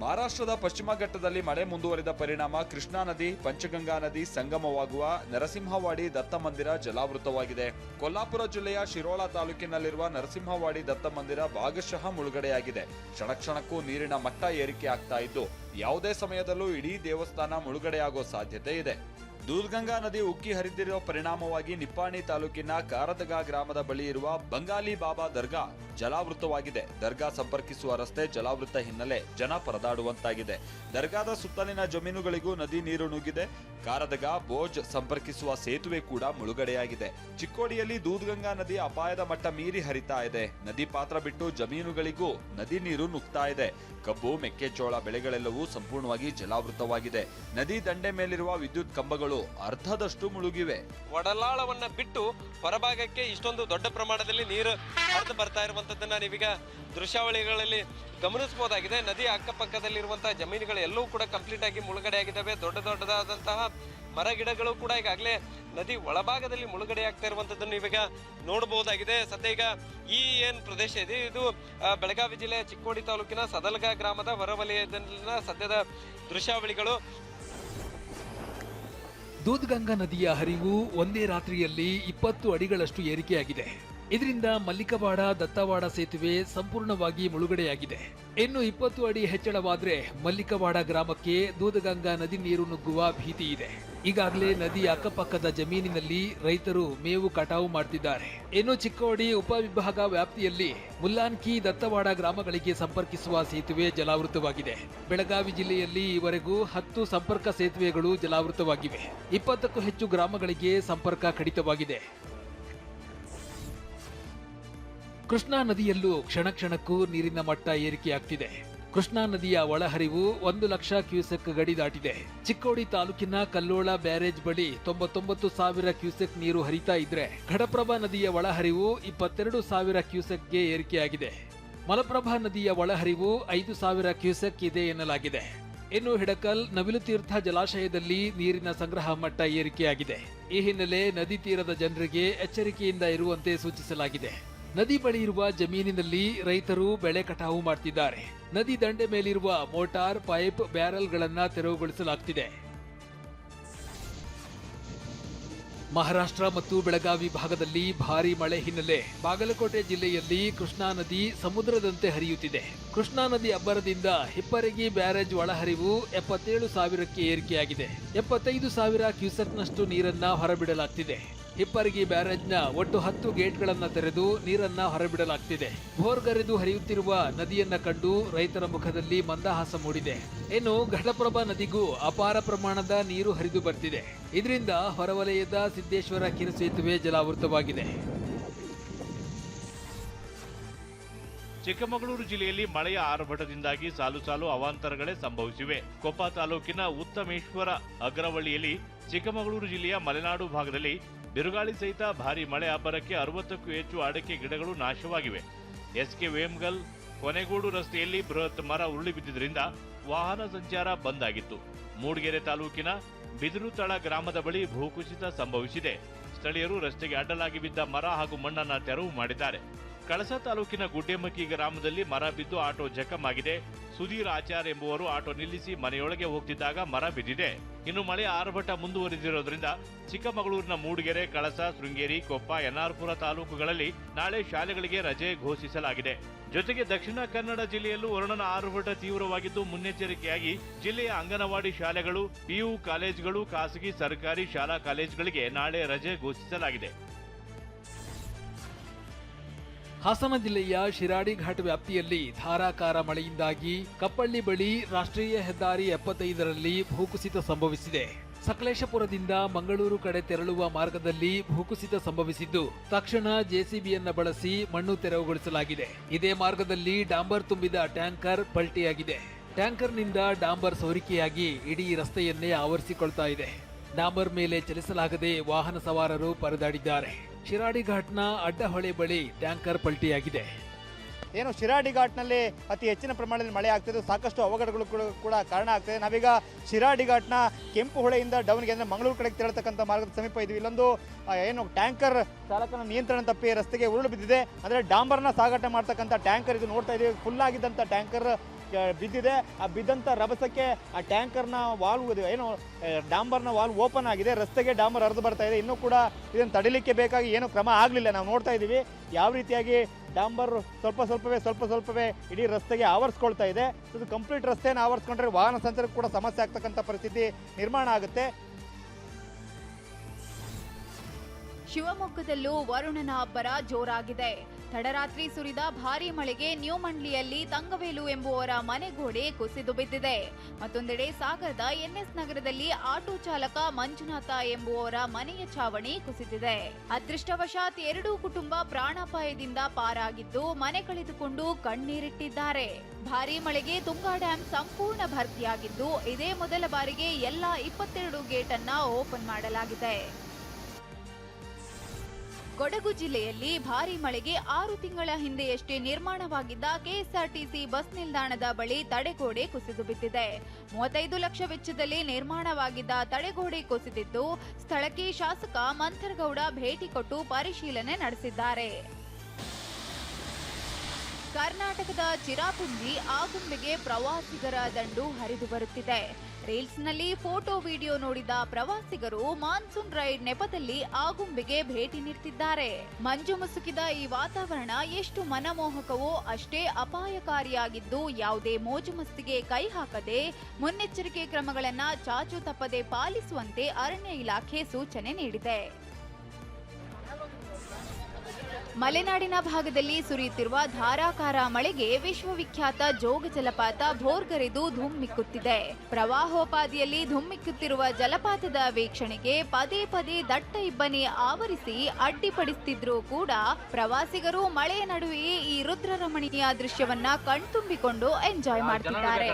ಮಹಾರಾಷ್ಟ್ರದ ಪಶ್ಚಿಮ ಘಟ್ಟದಲ್ಲಿ ಮಳೆ ಮುಂದುವರಿದ ಪರಿಣಾಮ ಕೃಷ್ಣಾ ನದಿ ಪಂಚಗಂಗಾ ನದಿ ಸಂಗಮವಾಗುವ ನರಸಿಂಹವಾಡಿ ದತ್ತ ಮಂದಿರ ಜಲಾವೃತವಾಗಿದೆ. ಕೊಲ್ಲಾಪುರ ಜಿಲ್ಲೆಯ ಶಿರೋಳ ತಾಲೂಕಿನಲ್ಲಿರುವ ನರಸಿಂಹವಾಡಿ ದತ್ತ ಮಂದಿರ ಭಾಗಶಃ ಮುಳುಗಡೆಯಾಗಿದೆ. ಕ್ಷಣಕ್ಕೂ ನೀರಿನ ಮಟ್ಟ ಏರಿಕೆ ಆಗ್ತಾ ಇದ್ದು ಯಾವುದೇ ಸಮಯದಲ್ಲೂ ಇಡೀ ದೇವಸ್ಥಾನ ಮುಳುಗಡೆಯಾಗೋ ಸಾಧ್ಯತೆ ಇದೆ. ದೂದ್ಗಂಗಾ ನದಿ ಉಕ್ಕಿ ಹರಿದಿರುವ ಪರಿಣಾಮವಾಗಿ ನಿಪ್ಪಾಣಿ ತಾಲೂಕಿನ ಕಾರದಗಾ ಗ್ರಾಮದ ಬಳಿ ಇರುವ ಬಂಗಾಲಿ ಬಾಬಾ ದರ್ಗಾ ಜಲಾವೃತವಾಗಿದೆ. ದರ್ಗಾ ಸಂಪರ್ಕಿಸುವ ರಸ್ತೆ ಜಲಾವೃತ ಹಿನ್ನೆಲೆ ಜನ ಪರದಾಡುವಂತಾಗಿದೆ. ದರ್ಗಾದ ಸುತ್ತಲಿನ ಜಮೀನುಗಳಿಗೂ ನದಿ ನೀರು ನುಗ್ಗಿದೆ. ಕಾರದಗಾ ಬೋಜ್ ಸಂಪರ್ಕಿಸುವ ಸೇತುವೆ ಕೂಡ ಮುಳುಗಡೆಯಾಗಿದೆ. ಚಿಕ್ಕೋಡಿಯಲ್ಲಿ ದೂದ್ಗಂಗಾ ನದಿ ಅಪಾಯದ ಮಟ್ಟ ಮೀರಿ ಹರಿತಾ ಇದೆ. ನದಿ ಪಾತ್ರ ಬಿಟ್ಟು ಜಮೀನುಗಳಿಗೂ ನದಿ ನೀರು ನುಗ್ತಾ ಇದೆ. ಕಬ್ಬು ಮೆಕ್ಕೆಜೋಳ ಬೆಳೆಗಳೆಲ್ಲವೂ ಸಂಪೂರ್ಣವಾಗಿ ಜಲಾವೃತವಾಗಿದೆ. ನದಿ ದಂಡೆ ಮೇಲಿರುವ ವಿದ್ಯುತ್ ಕಂಬಗಳು ಅರ್ಧದಷ್ಟು ಮುಳುಗಿವೆ. ಒಡಲಾಳವನ್ನ ಬಿಟ್ಟು ಹೊರಭಾಗಕ್ಕೆ ಇಷ್ಟೊಂದು ದೊಡ್ಡ ಪ್ರಮಾಣದಲ್ಲಿ ನೀರು ಹರಿದು ಬರ್ತಾ ಇರುವಂತದ್ದನ್ನ ನೀವೀಗ ದೃಶ್ಯಾವಳಿಗಳಲ್ಲಿ ಗಮನಿಸಬಹುದಾಗಿದೆ. ನದಿ ಅಕ್ಕಪಕ್ಕದಲ್ಲಿರುವಂತಹ ಜಮೀನುಗಳು ಎಲ್ಲವೂ ಕೂಡ ಕಂಪ್ಲೀಟ್ ಆಗಿ ಮುಳುಗಡೆ ಆಗಿದ್ದಾವೆ. ದೊಡ್ಡದಾದಂತಹ ಮರ ಗಿಡಗಳು ಕೂಡ ಈಗಾಗಲೇ ನದಿ ಒಳಭಾಗದಲ್ಲಿ ಮುಳುಗಡೆ ಆಗ್ತಾ ಇರುವಂತದ್ದನ್ನು ನೀವೀಗ ನೋಡಬಹುದಾಗಿದೆ. ಸದ್ಯ ಈಗ ಈ ಏನ್ ಪ್ರದೇಶ ಇದೆ ಇದು ಬೆಳಗಾವಿ ಜಿಲ್ಲೆಯ ಚಿಕ್ಕೋಡಿ ತಾಲೂಕಿನ ಸದಲಗಾ ಗ್ರಾಮದ ಹೊರವಲಯದಲ್ಲಿನ ಸದ್ಯದ ದೃಶ್ಯಾವಳಿಗಳು. ದೂದ್ಗಂಗಾ ನದಿಯ ಹರಿವು ಒಂದೇ ರಾತ್ರಿಯಲ್ಲಿ 20 ಅಡಿಗಳಷ್ಟು ಏರಿಕೆಯಾಗಿದೆ. ಇದರಿಂದ ಮಲ್ಲಿಕವಾಡ ದತ್ತವಾಡ ಸೇತುವೆ ಸಂಪೂರ್ಣವಾಗಿ ಮುಳುಗಡೆಯಾಗಿದೆ. ಇನ್ನು 20 ಅಡಿ ಹೆಚ್ಚಳವಾದ್ರೆ ಮಲ್ಲಿಕವಾಡ ಗ್ರಾಮಕ್ಕೆ ದೂದ್ಗಂಗಾ ನದಿ ನೀರು ನುಗ್ಗುವ ಭೀತಿ ಇದೆ. ಈಗಾಗಲೇ ನದಿ ಅಕ್ಕಪಕ್ಕದ ಜಮೀನಿನಲ್ಲಿ ರೈತರು ಮೇವು ಕಟಾವು ಮಾಡ್ತಿದ್ದಾರೆ. ಇನ್ನು ಚಿಕ್ಕೋಡಿ ಉಪವಿಭಾಗ ವ್ಯಾಪ್ತಿಯಲ್ಲಿ ಮುಲ್ಲಾನ್ಕಿ ದತ್ತವಾಡ ಗ್ರಾಮಗಳಿಗೆ ಸಂಪರ್ಕಿಸುವ ಸೇತುವೆ ಜಲಾವೃತವಾಗಿದೆ. ಬೆಳಗಾವಿ ಜಿಲ್ಲೆಯಲ್ಲಿ ಈವರೆಗೂ 10 ಸಂಪರ್ಕ ಸೇತುವೆಗಳು ಜಲಾವೃತವಾಗಿವೆ. 20ಕ್ಕೂ ಹೆಚ್ಚು ಗ್ರಾಮಗಳಿಗೆ ಸಂಪರ್ಕ ಕಡಿತವಾಗಿದೆ. ಕೃಷ್ಣಾ ನದಿಯಲ್ಲೂ ಕ್ಷಣಕ್ಕೂ ನೀರಿನ ಮಟ್ಟ ಏರಿಕೆಯಾಗ್ತಿದೆ. ಕೃಷ್ಣಾ ನದಿಯ ಒಳಹರಿವು 1 ಲಕ್ಷ ಕ್ಯೂಸೆಕ್ ಗಡಿ ದಾಟಿದೆ. ಚಿಕ್ಕೋಡಿ ತಾಲೂಕಿನ ಕಲ್ಲೋಳ ಬ್ಯಾರೇಜ್ ಬಳಿ 99,000 ಕ್ಯೂಸೆಕ್ ನೀರು ಹರಿತಾ ಇದ್ರೆ ಘಟಪ್ರಭಾ ನದಿಯ ಒಳಹರಿವು 22,000 ಕ್ಯೂಸೆಕ್ಗೆ ಏರಿಕೆಯಾಗಿದೆ. ಮಲಪ್ರಭಾ ನದಿಯ ಒಳಹರಿವು 5,000 ಕ್ಯೂಸೆಕ್ ಇದೆ ಎನ್ನಲಾಗಿದೆ. ಇನ್ನು ಹಿಡಕಲ್ ನವಿಲುತೀರ್ಥ ಜಲಾಶಯದಲ್ಲಿ ನೀರಿನ ಸಂಗ್ರಹ ಮಟ್ಟ ಏರಿಕೆಯಾಗಿದೆ. ಈ ಹಿನ್ನೆಲೆ ನದಿ ತೀರದ ಜನರಿಗೆ ಎಚ್ಚರಿಕೆಯಿಂದ ಇರುವಂತೆ ಸೂಚಿಸಲಾಗಿದೆ. ನದಿ ಬಳಿ ಇರುವ ಜಮೀನಿನಲ್ಲಿ ರೈತರು ಬೆಳೆ ಕಟಾವು ಮಾಡ್ತಿದ್ದಾರೆ. ನದಿ ದಂಡೆ ಮೇಲಿರುವ ಮೋಟಾರ್, ಪೈಪ್, ಬ್ಯಾರಲ್ಗಳನ್ನ ತೆರವುಗೊಳಿಸಲಾಗ್ತಿದೆ. ಮಹಾರಾಷ್ಟ್ರ ಮತ್ತು ಬೆಳಗಾವಿ ಭಾಗದಲ್ಲಿ ಭಾರೀ ಮಳೆ ಹಿನ್ನೆಲೆ ಬಾಗಲಕೋಟೆ ಜಿಲ್ಲೆಯಲ್ಲಿ ಕೃಷ್ಣಾ ನದಿ ಸಮುದ್ರದಂತೆ ಹರಿಯುತ್ತಿದೆ. ಕೃಷ್ಣಾ ನದಿ ಅಬ್ಬರದಿಂದ ಹಿಪ್ಪರಗಿ ಬ್ಯಾರೇಜ್ ಒಳಹರಿವು 77,000ಕ್ಕೆ ಏರಿಕೆಯಾಗಿದೆ. 75,000 ಕ್ಯೂಸೆಕ್ನಷ್ಟು ನೀರನ್ನ ಹೊರಬಿಡಲಾಗ್ತಿದೆ. ಹಿಪ್ಪರಗಿ ಬ್ಯಾರೇಜ್ನ ಒಟ್ಟು 10 ಗೇಟ್ಗಳನ್ನು ತೆರೆದು ನೀರನ್ನ ಹೊರಬಿಡಲಾಗ್ತಿದೆ. ಭೋರ್ಗರೆದು ಹರಿಯುತ್ತಿರುವ ನದಿಯನ್ನ ಕಂಡು ರೈತರ ಮುಖದಲ್ಲಿ ಮಂದಹಾಸ ಮೂಡಿದೆ. ಇನ್ನು ಘಟಪ್ರಭಾ ನದಿಗೂ ಅಪಾರ ಪ್ರಮಾಣದ ನೀರು ಹರಿದು ಬರ್ತಿದೆ. ಇದರಿಂದ ಹೊರವಲಯದ ಸಿದ್ದೇಶ್ವರ ಕಿರು ಸೇತುವೆ ಜಲಾವೃತವಾಗಿದೆ. ಚಿಕ್ಕಮಗಳೂರು ಜಿಲ್ಲೆಯಲ್ಲಿ ಮಳೆಯ ಆರ್ಭಟದಿಂದಾಗಿ ಸಾಲು ಅವಾಂತರಗಳೇ ಸಂಭವಿಸಿವೆ. ಕೊಪ್ಪ ತಾಲೂಕಿನ ಉತ್ತಮೇಶ್ವರ ಅಗ್ರವಳ್ಳಿಯಲ್ಲಿ ಚಿಕ್ಕಮಗಳೂರು ಜಿಲ್ಲೆಯ ಮಲೆನಾಡು ಭಾಗದಲ್ಲಿ ಬಿರುಗಾಳಿ ಸಹಿತ ಭಾರೀ ಮಳೆ ಅಬ್ಬರಕ್ಕೆ 60ಕ್ಕೂ ಹೆಚ್ಚು ಅಡಕೆ ಗಿಡಗಳು ನಾಶವಾಗಿವೆ. ಎಸ್ಕೆ ವೇಮ್ಗಲ್ ಕೊನೆಗೋಡು ರಸ್ತೆಯಲ್ಲಿ ಬೃಹತ್ ಮರ ಉರುಳಿ ಬಿದ್ದಿದ್ದರಿಂದ ವಾಹನ ಸಂಚಾರ ಬಂದ್ ಆಗಿತ್ತು. ಮೂಡಿಗೆರೆ ತಾಲೂಕಿನ ಬಿದಿರುತಳ ಗ್ರಾಮದ ಬಳಿ ಭೂಕುಸಿತ ಸಂಭವಿಸಿದೆ. ಸ್ಥಳೀಯರು ರಸ್ತೆಗೆ ಅಡ್ಡಲಾಗಿ ಬಿದ್ದ ಮರ ಹಾಗೂ ಮಣ್ಣನ್ನ ತೆರವು ಮಾಡಿದ್ದಾರೆ. ಕಳಸ ತಾಲೂಕಿನ ಗುಡ್ಡೆಮಕ್ಕಿ ಗ್ರಾಮದಲ್ಲಿ ಮರ ಬಿದ್ದು ಆಟೋ ಜಖಂ ಆಗಿದೆ. ಸುಧೀರ್ ಆಚಾರ್ ಎಂಬುವರು ಆಟೋ ನಿಲ್ಲಿಸಿ ಮನೆಯೊಳಗೆ ಹೋಗ್ತಿದ್ದಾಗ ಮರ ಬಿದ್ದಿದೆ. ಇನ್ನು ಮಳೆ ಆರ್ಭಟ ಮುಂದುವರಿದಿರೋದ್ರಿಂದ ಚಿಕ್ಕಮಗಳೂರಿನ ಮೂಡಿಗೆರೆ, ಕಳಸ, ಶೃಂಗೇರಿ, ಕೊಪ್ಪ, ಎನ್ಆರ್ಪುರ ತಾಲೂಕುಗಳಲ್ಲಿ ನಾಳೆ ಶಾಲೆಗಳಿಗೆ ರಜೆ ಘೋಷಿಸಲಾಗಿದೆ. ಜೊತೆಗೆ ದಕ್ಷಿಣ ಕನ್ನಡ ಜಿಲ್ಲೆಯಲ್ಲೂ ವರುಣನ ಆರ್ಭಟ ತೀವ್ರವಾಗಿದ್ದು ಮುನ್ನೆಚ್ಚರಿಕೆಯಾಗಿ ಜಿಲ್ಲೆಯ ಅಂಗನವಾಡಿ ಶಾಲೆಗಳು, ಪಿಯು ಕಾಲೇಜುಗಳು, ಖಾಸಗಿ ಸರ್ಕಾರಿ ಶಾಲಾ ಕಾಲೇಜುಗಳಿಗೆ ನಾಳೆ ರಜೆ ಘೋಷಿಸಲಾಗಿದೆ. ಹಾಸನ ಜಿಲ್ಲೆಯ ಶಿರಾಡಿ ಘಾಟ್ ವ್ಯಾಪ್ತಿಯಲ್ಲಿ ಧಾರಾಕಾರ ಮಳೆಯಿಂದಾಗಿ ಕಪ್ಪಳ್ಳಿ ಬಳಿ ರಾಷ್ಟ್ರೀಯ ಹೆದ್ದಾರಿ 75ರಲ್ಲಿ ಭೂಕುಸಿತ ಸಂಭವಿಸಿದೆ. ಸಕಲೇಶಪುರದಿಂದ ಮಂಗಳೂರು ಕಡೆ ತೆರಳುವ ಮಾರ್ಗದಲ್ಲಿ ಭೂಕುಸಿತ ಸಂಭವಿಸಿದ್ದು ತಕ್ಷಣ ಜೆಸಿಬಿಯನ್ನ ಬಳಸಿ ಮಣ್ಣು ತೆರವುಗೊಳಿಸಲಾಗಿದೆ. ಇದೇ ಮಾರ್ಗದಲ್ಲಿ ಡಾಂಬರ್ ತುಂಬಿದ ಟ್ಯಾಂಕರ್ ಪಲ್ಟಿಯಾಗಿದೆ. ಟ್ಯಾಂಕರ್ನಿಂದ ಡಾಂಬರ್ ಸೋರಿಕೆಯಾಗಿ ಇಡೀ ರಸ್ತೆಯನ್ನೇ ಆವರಿಸಿಕೊಳ್ತಾ ಇದೆ. ಡಾಂಬರ್ ಮೇಲೆ ಚಲಿಸಲಾಗದೆ ವಾಹನ ಸವಾರರು ಪರದಾಡಿದ್ದಾರೆ. ಶಿರಾಡಿ ಘಾಟ್ನ ಅಡ್ಡಹೊಳೆ ಬಳಿ ಟ್ಯಾಂಕರ್ ಪಲ್ಟಿಯಾಗಿದೆ. ಏನು ಶಿರಾಡಿ ಘಾಟ್ನಲ್ಲಿ ಅತಿ ಹೆಚ್ಚಿನ ಪ್ರಮಾಣದಲ್ಲಿ ಮಳೆ ಆಗ್ತಿದ್ದು ಸಾಕಷ್ಟು ಅವಘಡಗಳು ಕೂಡ ಕಾರಣ ಆಗ್ತದೆ. ನಾವೀಗ ಶಿರಾಡಿ ಘಾಟ್ನ ಕೆಂಪು ಹೊಳೆಯಿಂದ ಡೌನ್ಗೆ ಅಂದರೆ ಮಂಗಳೂರು ಕಡೆಗೆ ತೆರಳತಕ್ಕಂಥ ಮಾರ್ಗದ ಸಮೀಪ ಇದ್ವಿ. ಇಲ್ಲೊಂದು ಏನು ಟ್ಯಾಂಕರ್ ಚಾಲಕನ ನಿಯಂತ್ರಣ ತಪ್ಪಿ ರಸ್ತೆಗೆ ಉರುಳು ಬಿದ್ದಿದೆ. ಅಂದರೆ ಡಾಂಬರ್ನ ಸಾಗಾಟ ಮಾಡ್ತಕ್ಕಂಥ ಟ್ಯಾಂಕರ್ ಇದು ನೋಡ್ತಾ ಇದ್ದೀವಿ. ಫುಲ್ ಆಗಿದ್ದಂಥ ಟ್ಯಾಂಕರ್ ಬಿದ್ದಿದೆ. ಆ ಬಿದ್ದಂಥ ರಭಸಕ್ಕೆ ಆ ಟ್ಯಾಂಕರ್ನ ವಾಲ್ವ್ ಏನು ಡಾಂಬರ್ನ ವಾಲ್ವ್ ಓಪನ್ ಆಗಿದೆ, ರಸ್ತೆಗೆ ಡಾಂಬರ್ ಹರಿದು ಬರ್ತಾ ಇದೆ. ಇನ್ನೂ ಕೂಡ ಇದನ್ನು ತಡಿಲಿಕ್ಕೆ ಬೇಕಾಗಿ ಏನು ಕ್ರಮ ಆಗಲಿಲ್ಲ. ನಾವು ನೋಡ್ತಾ ಇದ್ದೀವಿ ಯಾವ ರೀತಿಯಾಗಿ ಡಾಂಬರ್ ಸ್ವಲ್ಪವೇ ಇಡೀ ರಸ್ತೆಗೆ ಆವರಿಸ್ಕೊಳ್ತಾ ಇದೆ. ಇದು ಕಂಪ್ಲೀಟ್ ರಸ್ತೆಯನ್ನು ಆವರಿಸ್ಕೊಂಡ್ರೆ ವಾಹನ ಸಂಚಾರಕ್ಕೆ ಕೂಡ ಸಮಸ್ಯೆ ಆಗ್ತಕ್ಕಂಥ ಪರಿಸ್ಥಿತಿ ನಿರ್ಮಾಣ ಆಗುತ್ತೆ. ಶಿವಮೊಗ್ಗದಲ್ಲೂ ವರುಣನ ಅಬ್ಬರ ಜೋರಾಗಿದೆ. ತಡರಾತ್ರಿ ಸುರಿದ ಭಾರೀ ಮಳೆಗೆ ನ್ಯೂ ಮಂಡ್ಲಿಯಲ್ಲಿ ತಂಗವೇಲು ಎಂಬುವರ ಮನೆಗೋಡೆ ಕುಸಿದು ಬಿದ್ದಿದೆ. ಮತ್ತೊಂದೆಡೆ ಸಾಗರದ ಎನ್ಎಸ್ ನಗರದಲ್ಲಿ ಆಟೋ ಚಾಲಕ ಮಂಜುನಾಥ ಎಂಬುವರ ಮನೆಯ ಛಾವಣಿ ಕುಸಿದಿದೆ. ಅದೃಷ್ಟವಶಾತ್ ಎರಡೂ ಕುಟುಂಬ ಪ್ರಾಣಾಪಾಯದಿಂದ ಪಾರಾಗಿದ್ದು ಮನೆ ಕಳೆದುಕೊಂಡು ಕಣ್ಣೀರಿಟ್ಟಿದ್ದಾರೆ. ಭಾರೀ ಮಳೆಗೆ ತುಂಗಾ ಡ್ಯಾಂ ಸಂಪೂರ್ಣ ಭರ್ತಿಯಾಗಿದ್ದು ಇದೇ ಮೊದಲ ಬಾರಿಗೆ ಎಲ್ಲ 22 ಗೇಟ್ ಅನ್ನ ಓಪನ್ ಮಾಡಲಾಗಿದೆ. ಕೊಡಗು ಜಿಲ್ಲೆಯಲ್ಲಿ ಭಾರೀ ಮಳೆಗೆ 6 ತಿಂಗಳ ಹಿಂದೆಯಷ್ಟೇ ನಿರ್ಮಾಣವಾಗಿದ್ದ ಕೆಎಸ್ಆರ್ಟಿಸಿ ಬಸ್ ನಿಲ್ದಾಣದ ಬಳಿ ತಡೆಗೋಡೆ ಕುಸಿದು ಬಿದ್ದಿದೆ. 35 ಲಕ್ಷ ವೆಚ್ಚದಲ್ಲಿ ನಿರ್ಮಾಣವಾಗಿದ್ದ ತಡೆಗೋಡೆ ಕುಸಿದಿದ್ದು ಸ್ಥಳಕ್ಕೆ ಶಾಸಕ ಮಂಥರ್ಗೌಡ ಭೇಟಿ ಕೊಟ್ಟು ಪರಿಶೀಲನೆ ನಡೆಸಿದ್ದಾರೆ. ಕರ್ನಾಟಕದ ಚಿರಾಪುಂಜಿ ಆಗುಂಬೆಗೆ ಪ್ರವಾಸಿಗರ ದಂಡು ಹರಿದು ಬರುತ್ತಿದೆ. ರೀಲ್ಸ್ನಲ್ಲಿ ಫೋಟೋ ವಿಡಿಯೋ ನೋಡಿದ ಪ್ರವಾಸಿಗರು ಮಾನ್ಸೂನ್ ರೈಡ್ ನೆಪದಲ್ಲಿ ಆಗುಂಬೆಗೆ ಭೇಟಿ ನೀಡುತ್ತಿದ್ದಾರೆ. ಮಂಜು ಮುಸುಕಿದ ಈ ವಾತಾವರಣ ಎಷ್ಟು ಮನಮೋಹಕವೋ ಅಷ್ಟೇ ಅಪಾಯಕಾರಿಯಾಗಿದ್ದು ಯಾವುದೇ ಮೋಜು ಮಸ್ತಿಗೆ ಕೈ ಹಾಕದೆ ಮುನ್ನೆಚ್ಚರಿಕೆ ಕ್ರಮಗಳನ್ನು ಚಾಚು ತಪ್ಪದೆ ಪಾಲಿಸುವಂತೆ ಅರಣ್ಯ ಇಲಾಖೆ ಸೂಚನೆ ನೀಡಿದೆ. ಮಲೆನಾಡಿನ ಭಾಗದಲ್ಲಿ ಸುರಿಯುತ್ತಿರುವ ಧಾರಾಕಾರ ಮಳೆಗೆ ವಿಶ್ವವಿಖ್ಯಾತ ಜೋಗ ಜಲಪಾತ ಭೋರ್ಗರೆದು ಧುಮ್ಮಿಕ್ಕುತ್ತಿದೆ. ಪ್ರವಾಹೋಪಾದಿಯಲ್ಲಿ ಧುಮ್ಮಿಕ್ಕುತ್ತಿರುವ ಜಲಪಾತದ ವೀಕ್ಷಣೆಗೆ ಪದೇ ಪದೇ ದಟ್ಟ ಇಬ್ಬನಿ ಆವರಿಸಿ ಅಡ್ಡಿಪಡಿಸುತ್ತಿದ್ರೂ ಕೂಡ ಪ್ರವಾಸಿಗರು ಮಳೆಯ ನಡುವೆಯೇ ಈ ರುದ್ರರಮಣೀಯ ದೃಶ್ಯವನ್ನ ಕಣ್ತುಂಬಿಕೊಂಡು ಎಂಜಾಯ್ ಮಾಡ್ತಿದ್ದಾರೆ.